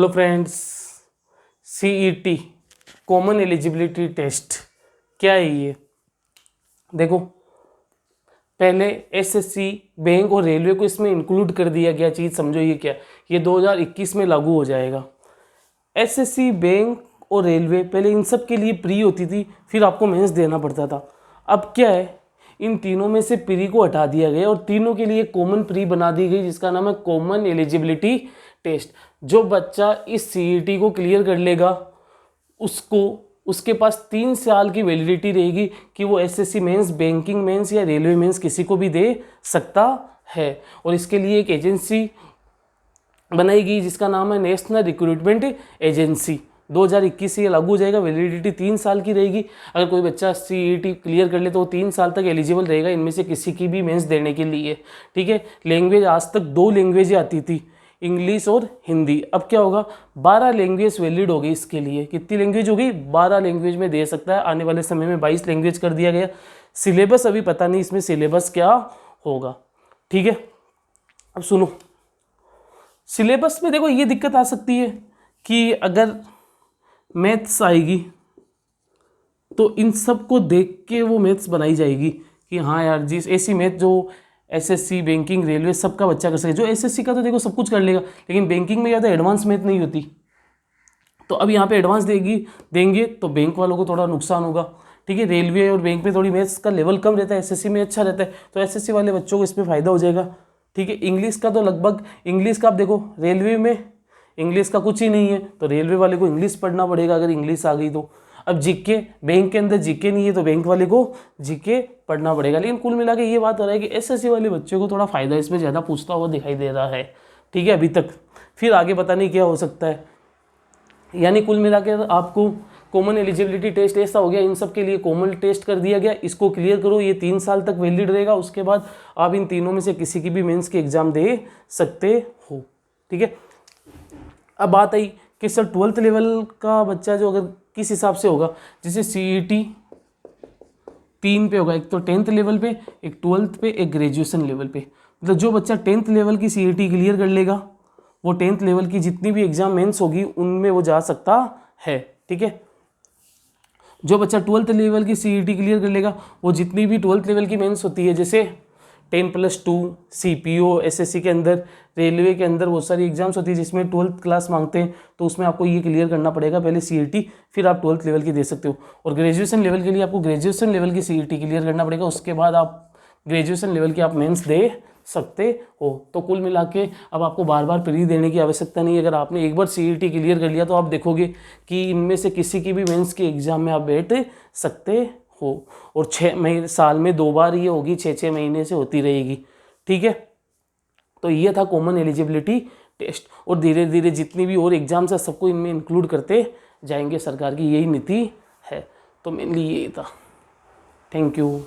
Hello friends, CET common eligibility test क्या है ये? देखो, पहले एसएससी, बैंक और रेलवे को इसमें इंक्लूड कर दिया गया। चीज़ समझो ये क्या, ये 2021 में लागू हो जाएगा। एसएससी, बैंक और रेलवे पहले इन सब के लिए प्री होती थी, फिर आपको मेंस देना पड़ता था। अब क्या है, इन तीनों में से प्री को हटा दिया गया और तीनों के लिए कॉमन प्री बना दी गई, जिसका नाम है कॉमन एलिजिबिलिटी टेस्ट। जो बच्चा इस सीईटी को क्लियर कर लेगा, उसके पास 3 साल की वैलिडिटी रहेगी कि वो एसएससी मेंस, बैंकिंग मेंस या रेलवे मेंस किसी को भी दे सकता है। और इसके लिए एक एजेंसी बनाई गई जिसका नाम है नेशनल रिक्रूटमेंट एजेंसी। 2021 से ये लागू हो जाएगा। वैलिडिटी 3 साल की रहेगी। अगर कोई बच्चा सीईटी क्लियर कर ले तो वो 3 साल तक एलिजिबल रहेगा इनमें से किसी की भी मेंस देने के लिए। ठीक है। लैंग्वेज, आज तक 2 लैंग्वेजें आती थी, इंग्लिश और हिंदी। अब क्या होगा, 12 लैंग्वेज वैलिड हो गई इसके लिए। कितनी लैंग्वेज हो गई? 12 लैंग्वेज में दे सकता है। आने वाले समय में 22 लैंग्वेज कर दिया गया। सिलेबस अभी पता नहीं इसमें सिलेबस क्या होगा। ठीक है, अब सुनो, सिलेबस में देखो ये दिक्कत आ सकती है कि अगर मैथ्स आएगी तो इन सब को देख के वो मैथ्स बनाई जाएगी कि हाँ यार, जिस ऐसी मैथ जो एसएससी, बैंकिंग, रेलवे सबका बच्चा कर सके। जो एसएससी का तो देखो सब कुछ कर लेगा, लेकिन बैंकिंग में ज़्यादा एडवांस मैथ नहीं होती। तो अब यहाँ पे एडवांस देंगे तो बैंक वालों को थोड़ा नुकसान होगा। ठीक है, रेलवे और बैंक में थोड़ी मैथ्स का लेवल कम रहता है, एसएससी में अच्छा रहता है, तो एसएससी वाले बच्चों को इसमें फ़ायदा हो जाएगा। ठीक है, इंग्लिश का तो लगभग, इंग्लिश का आप देखो, रेलवे में इंग्लिश का कुछ ही नहीं है, तो रेलवे वाले को इंग्लिश पढ़ना पड़ेगा अगर इंग्लिश आ गई तो। अब जीके, बैंक के अंदर जीके नहीं है तो बैंक वाले को जीके पढ़ना पड़ेगा। लेकिन कुल मिला के ये बात हो रहा है कि एसएससी वाले बच्चों को थोड़ा फ़ायदा इसमें ज़्यादा पूछता हुआ दिखाई दे रहा है। ठीक है, अभी तक, फिर आगे पता नहीं क्या हो सकता है। यानी कुल मिला के आपको कॉमन एलिजिबिलिटी टेस्ट ऐसा हो गया, इन सब के लिए कॉमन टेस्ट कर दिया गया। इसको क्लियर करो, ये 3 साल तक वैलिड रहेगा। उसके बाद आप इन तीनों में से किसी की भी मेंस के एग्जाम दे सकते हो। ठीक है, अब बात आई कि सर 12th लेवल का बच्चा जो अगर किस हिसाब से होगा, जैसे सीईटी 3 पे होगा, एक तो 10th लेवल पे, एक 12th पे, एक ग्रेजुएशन लेवल पे। मतलब जो बच्चा 10th लेवल की सीईटी क्लियर कर लेगा, वो 10th लेवल की जितनी भी एग्जाम मेंस होगी उनमें वो जा सकता है। ठीक है, जो बच्चा 12th लेवल की सीईटी क्लियर कर लेगा, वो जितनी भी 12th लेवल की मेंस होती है, जैसे 10+2 सीपीओ, एसएससी के अंदर, रेलवे के अंदर बहुत सारी एग्जाम्स होती है जिसमें 12th क्लास मांगते हैं, तो उसमें आपको ये क्लियर करना पड़ेगा पहले सीईटी, फिर आप 12th लेवल की दे सकते हो। और ग्रेजुएशन लेवल के लिए आपको ग्रेजुएशन लेवल की सीईटी क्लियर करना पड़ेगा, उसके बाद आप ग्रेजुएशन लेवल की आप मेंस दे सकते हो। तो कुल मिला के अब आपको बार बार प्री देने की आवश्यकता नहीं है। अगर आपने एक बार सीईटी क्लियर कर लिया तो आप देखोगे कि इनमें से किसी की भी मेंस के एग्जाम में आप बैठ सकते हो। और 6 महीने, साल में 2 बार ये होगी, 6-6 महीने से होती रहेगी। ठीक है, तो ये था कॉमन एलिजिबिलिटी टेस्ट। और धीरे धीरे जितनी भी और एग्जाम्स है सबको इनमें इंक्लूड करते जाएंगे। सरकार की यही नीति है। तो मेनली ये था। Thank you.